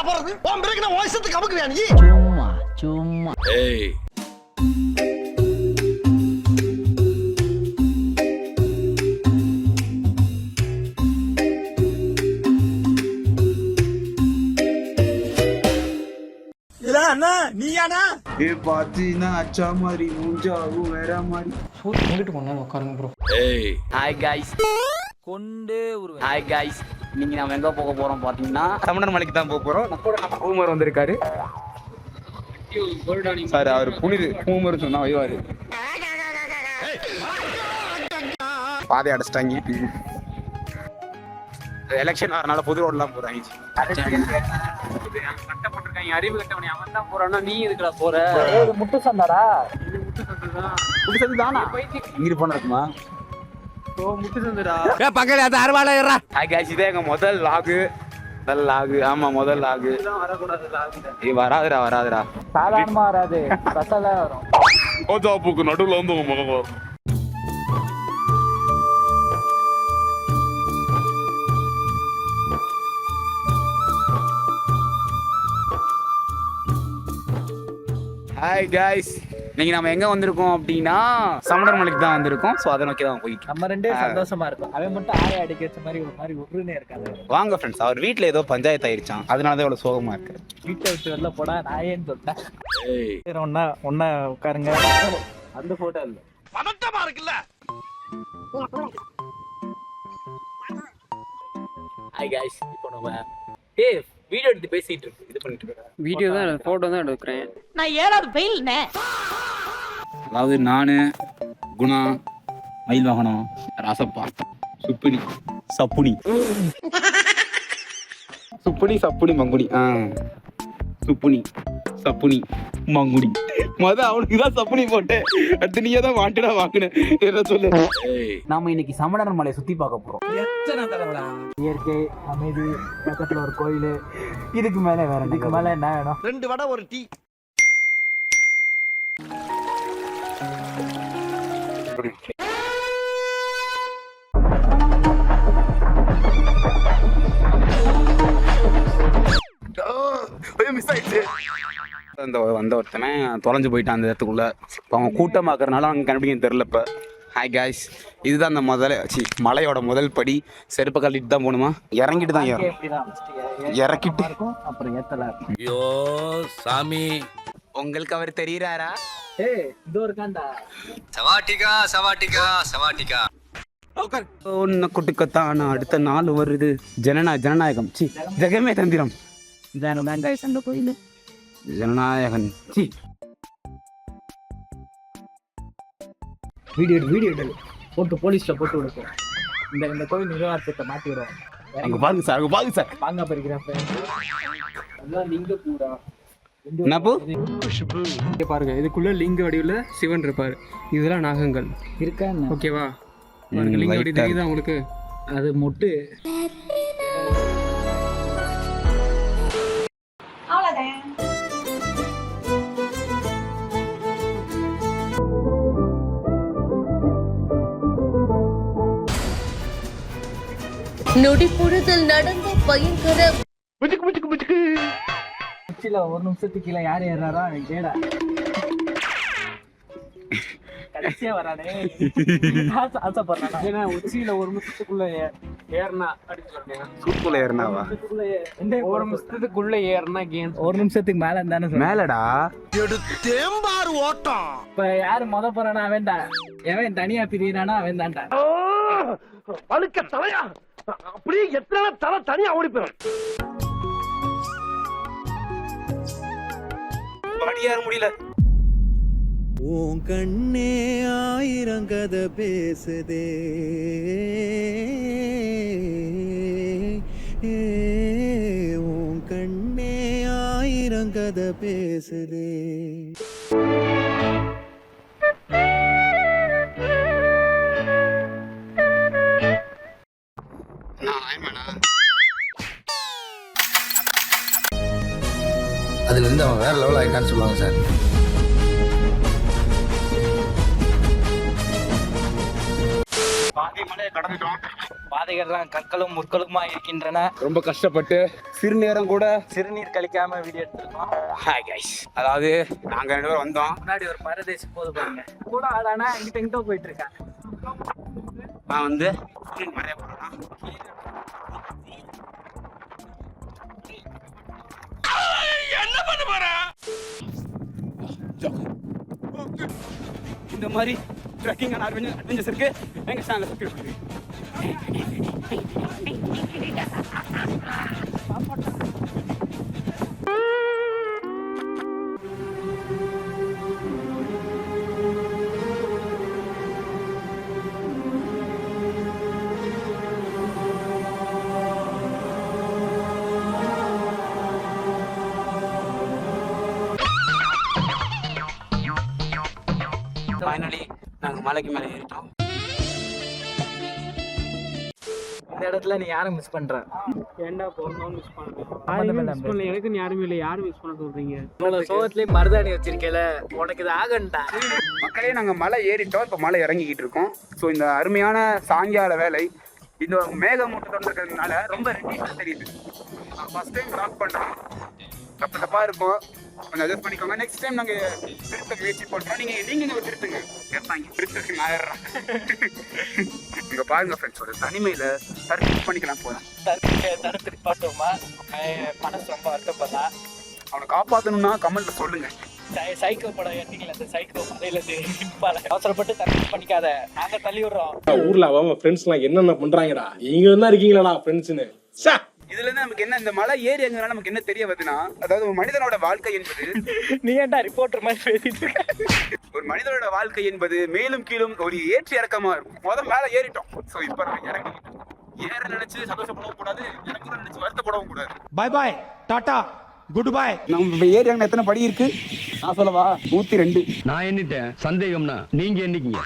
போறது உன் பிறகு நான் வாய்ஸத்துக்கு அமுக்குறியா நீ சும்மா சும்மா ஏய் அண்ணா நீயானா பாத்தீங்கன்னா அச்சா மாதிரி மூஞ்சாவும் வேற மாதிரி எங்கிட்டு போனாலும் உட்காருங்க ப்ரோ. ஏய் ஹாய் கைஸ் கொண்டே ஒரு ஹாய் கைஸ் நீங்க நம்ம எங்க போக போறோம் பாத்தீங்கன்னா சமணர் மலைக்கு தான் போக போறோம். நம்ம பூமர் வந்திருக்காரு சார். அவர் புனிது பூமர் சொன்னா வைவாரு. பாதை அடைச்சிட்டாங்க. எலெக்ஷன் வரனால பொது ரோட்லாம் போறாங்க. கட்டப்பட்டிருக்காங்க அறிவு கட்டவனே அவன் தான் போறான்னா நீ எதுக்குடா போற? முட்டு சந்தாடா. முட்டு சந்துதான். முட்டு சந்து தானா? இங்க போன இருக்குமா? முட்டு சந்துடா. பக்கத்துல அது அறுவாளை ஏறா. ஹாய் गाइस, இதே எங்க முதல் லாகு. ஆமா முதல் லாகு. வரக்கூடாது லாகு. ஏய் வராதுடா. சாதாரணமா வராது, ஸ்பெஷலா வரும். ஓஜாப்புக்கு நடுவுல வந்து உங்க முகம் வரும். ஹாய் गाइस, நீங்க நம்ம எங்க வந்திருக்கோம் அப்படின்னா சமணர் மலைக்கு தான் வந்திருக்கோம். சோ அதை நோக்கி தான் போயிட்டு நம்ம ரெண்டே சந்தோஷமா இருக்கும். அவன் மட்டும் ஆய அடிக்க வச்ச மாதிரி ஒரு மாதிரி உருன்னே இருக்காது. வாங்க ஃப்ரெண்ட்ஸ். அவர் வீட்ல ஏதோ பஞ்சாயத்து ஆயிருச்சான், அதனாலதான் இவ்வளவு சோகமா இருக்கு. வீட்டை விட்டு வெளில போடா நாயேன்னு சொல்லிட்டேன். ஏய் ஒன்னா உட்காருங்க. அந்த போட்டோ இல்ல பதட்டமா இருக்குல்ல. ஹாய் கைஸ் இப்போ நம்ம வீடியோ எடுத்து பேசிட்டு இருக்கு. இது பண்ணிட்டு இருக்கேன். வீடியோ தான் போட்டோ தான் எடுக்கிறேன். நான் 7வது ஃபெயில்னே. அதாவது நானு குணா மயில் வாகனம் ராசப்பா சுப்புனி சப்புனி சப்புனி மங்குனி சப்புனி மங்குனி அவனுக்கு தான் சப்புனி போட்டேன். அடுத்து நீயே தான் வாண்டடா வாங்கினேன். என்ன சொல்லு. நாம இன்னைக்கு சமணர் மலையை சுத்தி பார்க்க போறோம். இயற்கை அமைதி, பக்கத்துல ஒரு கோயில். இதுக்கு மேல வேற இதுக்கு மேல என்ன வேணும்? 2 வடை ஒரு டீ. வந்த ஒருத்தனை தொலைஞ்சு போயிட்டான் அந்த இடத்துக்குள்ள. அவன் கூட்டமாக்குறதுனால அவனுக்கு கண்டுபிடிக்க தெரியல. இப்போ ஹாய் காய்ஸ், இதுதான் அந்த மலையோட முதல் படி. செருப்பை கழட்டிட்டு தான் போகணுமா? இறங்கிட்டு தான் இறக்கிட்டு அப்புறம் ஏத்தல. ஐயோ சாமி, உங்களுக்கு அவர் தெரியுறாரா? இதோ இருக்காண்டா. சவாட்டிகா ஒன்னு குட்டுக்கத்தான் அடுத்த நாள் வருது. ஜனநாயகம் ஜெகமே தந்திரம். அந்த கோயில் ஜனநாயகன் வீடியோ எடு போட்டு போலீஸ்ல போட்டு விடுப்போம். இந்த கோயில் நிர்வாகத்தை மாட்டி விடுவோம். அங்க பாருங்க சார் மாங்கா பறிக்கிறப்ப எல்லாம் லிங்க பூரா என்னப்போ பாருங்க, இதுக்குள்ள லிங்க வடிவுல சிவன் இருப்பாரு. இதெல்லாம் நாகங்கள் இருக்கா? ஓகேவா? பாருங்க லிங்க வடி தெரியுதா உங்களுக்கு? அது மொட்டு. நொடிப்பொழுதில் நடந்த பயங்கர உச்சில ஒரு நிமிஷத்துக்கு கீழே யாரு ஏறாரோ அவன் கேடா கடைசியா வரானே. ஆசைப்படுறான். ஏன்னா உச்சியில ஒரு நிமிஷத்துக்குள்ள ஏறினா சூப்புல ஏறினாவா? ஒரு நிமிஷத்துக்குள்ள ஏறினா கேம். ஒரு நிமிஷத்துக்கு மேல இருந்தானே மேலடா எடுத்தேம்பாரு ஓட்டம். இப்ப யாரு போறானா அவன் தான். எவன் தனியா பிரியிறானா அவன் தான்டா. பழுக்க தலையா அப்படியே எத்தனை தலை தனியா ஓடி போயிடும். பாடியார முடியல. உன் கண்ணே ஆயிரம் கதை பேசுதே, உன் கண்ணே ஆயிரம் கதை பேசுதே. அதுல இருந்து அவன் வேற லெவல் ஆயிட்டான்னு சொல்லுவாங்க சார். பாதி மலையை கடந்துட்டோம். பாதைகள்லாம் கற்களும் முற்களுமா இருக்கின்றன. ரொம்ப கஷ்டப்பட்டு சிறுநேரம் கூட சிறுநீர் கழிக்காம வீடியோ எடுத்திருக்கோம். ஹாய் கைஸ், அதாவது நாங்கள் 2 பேரும் வந்தோம். முன்னாடி ஒரு பரதேசி போது பாருங்க கூட ஆளானா இங்கிட்ட போயிட்டு இருக்கேன். நான் வந்து மலையை போகிறேன். இந்த மாதிரி ட்ரெக்கிங் அண்ட் அட்வென்ச்சர்ஸ் இருக்கு எங்க சேனலை சப்ஸ்கிரைப் பண்ணுங்க. ஃபைனலி நாங்கள் மலைக்கு மேலே ஏறிட்டோம். இந்த இடத்துல நீ யாரும் மிஸ் பண்ற? ஏன்டா போறோம் மிஸ் பண்ணுறேன். எனக்கு யாருமே இல்லை. யாரும் மிஸ் பண்ண சொல்றீங்க? இவ்வளோ சோகத்துலேயும் மருதாணி வச்சிருக்கேல, உனக்கு இது ஆகண்டா. மக்களே நாங்கள் மலை ஏறிட்டோம், இப்போ மலை இறங்கிக்கிட்டு இருக்கோம். ஸோ இந்த அருமையான சாயங்கால வேலை இந்த மேகமூட்டத்தோடு இருக்கிறதுனால ரொம்ப ரெட்டிஷாக தெரியுது. ஃபர்ஸ்ட் டைம் லாக் பண்ணுறோம், தப்பாக இருக்கும், கொஞ்சம் அட்ஜஸ்ட் பண்ணிக்கோங்க. நெக்ஸ்ட் டைம் நாங்கள் திருத்த முயற்சி பண்ணுறோம். நீங்கள் திருத்துங்க, கேட்பாங்க திருத்துக்கு நான் ஏறுறேன். இங்கே பாருங்க ஃப்ரெண்ட்ஸ், ஒரு தனிமையில் தடுத்து பண்ணிக்கலாம் போகிறேன். தடுத்து பார்த்தோமா மனசு ரொம்ப வருத்தப்படா. அவனை காப்பாற்றணும்னா கமெண்ட்ல சொல்லுங்கள். சைக்கோ படம் எடுத்தீங்களா? அந்த சைக்கோ மலையில அவசரப்பட்டு தடுத்து பண்ணிக்காத, நாங்கள் தள்ளி விடுறோம். ஊர்ல அவன் ஃப்ரெண்ட்ஸ்லாம் என்னென்ன பண்றாங்கடா, இங்க தான் இருக்கீங்களா ஃப்ரெண்ட்ஸ்னு. இதுல இருந்து நமக்கு என்ன, இந்த மலை ஏறி எங்கனால நமக்கு என்ன தெரிய வருதுன்னா, அதாவது ஒரு மனிதனோட வாழ்க்கை என்பது நீ ஏன்டா ரிப்போர்ட்டர் மாதிரி பேசிட்டு இருக்க? ஒரு மனிதனோட வாழ்க்கை என்பது மேலும் கீழும் ஒரு ஏற்றி இறக்கமா இருக்கும். முதல்ல மேல ஏறிட்டோம், ஸோ இப்போ நம்ம இறங்கிட்டோம். ஏற நினைச்சு சந்தோஷப்படவும் கூடாது, இறங்க நினைச்சு வருத்தப்படவும் கூடாது. பாய் பாய், டாடா, குட் பை. நம்ம இப்போ ஏறி எத்தனை படி இருக்கு நான் சொல்லவா? 102. நான் எண்ணிட்டேன். சந்தேகம்னா நீங்க எண்ணிக்கீங்க.